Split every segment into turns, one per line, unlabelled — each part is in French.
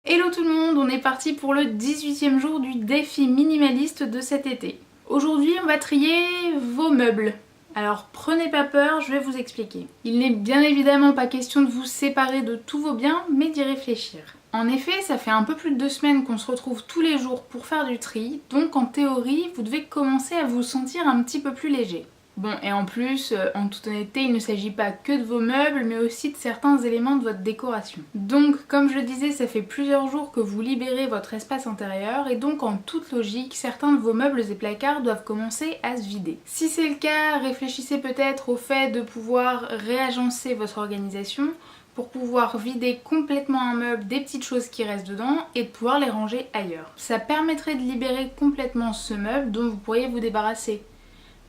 Hello tout le monde, on est parti pour le 18e jour du défi minimaliste de cet été. Aujourd'hui on va trier vos meubles. Alors prenez pas peur, je vais vous expliquer. Il n'est bien évidemment pas question de vous séparer de tous vos biens, mais d'y réfléchir. En effet, ça fait un peu plus de 2 semaines qu'on se retrouve tous les jours pour faire du tri, donc en théorie, vous devez commencer à vous sentir un petit peu plus léger. Bon, et en plus, en toute honnêteté, il ne s'agit pas que de vos meubles, mais aussi de certains éléments de votre décoration. Donc, comme je le disais, ça fait plusieurs jours que vous libérez votre espace intérieur, et donc en toute logique, certains de vos meubles et placards doivent commencer à se vider. Si c'est le cas, réfléchissez peut-être au fait de pouvoir réagencer votre organisation, pour pouvoir vider complètement un meuble des petites choses qui restent dedans et de pouvoir les ranger ailleurs. Ça permettrait de libérer complètement ce meuble dont vous pourriez vous débarrasser.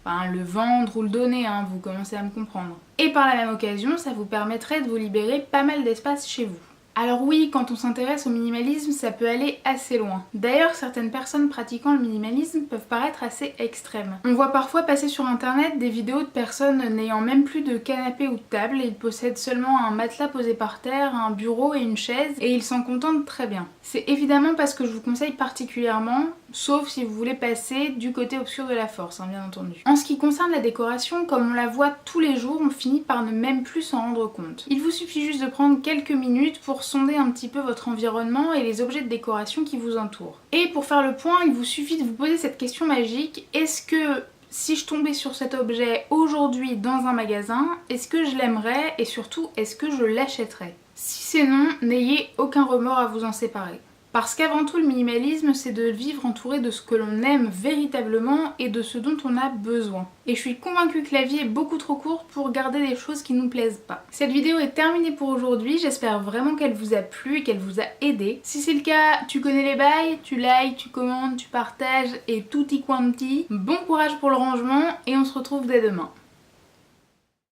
Enfin, le vendre ou le donner, vous commencez à me comprendre. Et par la même occasion, ça vous permettrait de vous libérer pas mal d'espace chez vous. Alors oui, quand on s'intéresse au minimalisme, ça peut aller assez loin. D'ailleurs, certaines personnes pratiquant le minimalisme peuvent paraître assez extrêmes. On voit parfois passer sur internet des vidéos de personnes n'ayant même plus de canapé ou de table, et ils possèdent seulement un matelas posé par terre, un bureau et une chaise, et ils s'en contentent très bien. C'est évidemment pas ce que je vous conseille particulièrement, sauf si vous voulez passer du côté obscur de la force, bien entendu. En ce qui concerne la décoration, comme on la voit tous les jours, on finit par ne même plus s'en rendre compte. Il vous suffit juste de prendre quelques minutes pour sonder un petit peu votre environnement et les objets de décoration qui vous entourent. Et pour faire le point, il vous suffit de vous poser cette question magique: est-ce que si je tombais sur cet objet aujourd'hui dans un magasin, est-ce que je l'aimerais et surtout est-ce que je l'achèterais? Si c'est non, n'ayez aucun remords à vous en séparer. Parce qu'avant tout, le minimalisme, c'est de vivre entouré de ce que l'on aime véritablement et de ce dont on a besoin. Et je suis convaincue que la vie est beaucoup trop courte pour garder des choses qui nous plaisent pas. Cette vidéo est terminée pour aujourd'hui, j'espère vraiment qu'elle vous a plu et qu'elle vous a aidé. Si c'est le cas, tu connais les bails, tu likes, tu commentes, tu partages et tutti quanti. Bon courage pour le rangement et on se retrouve dès demain.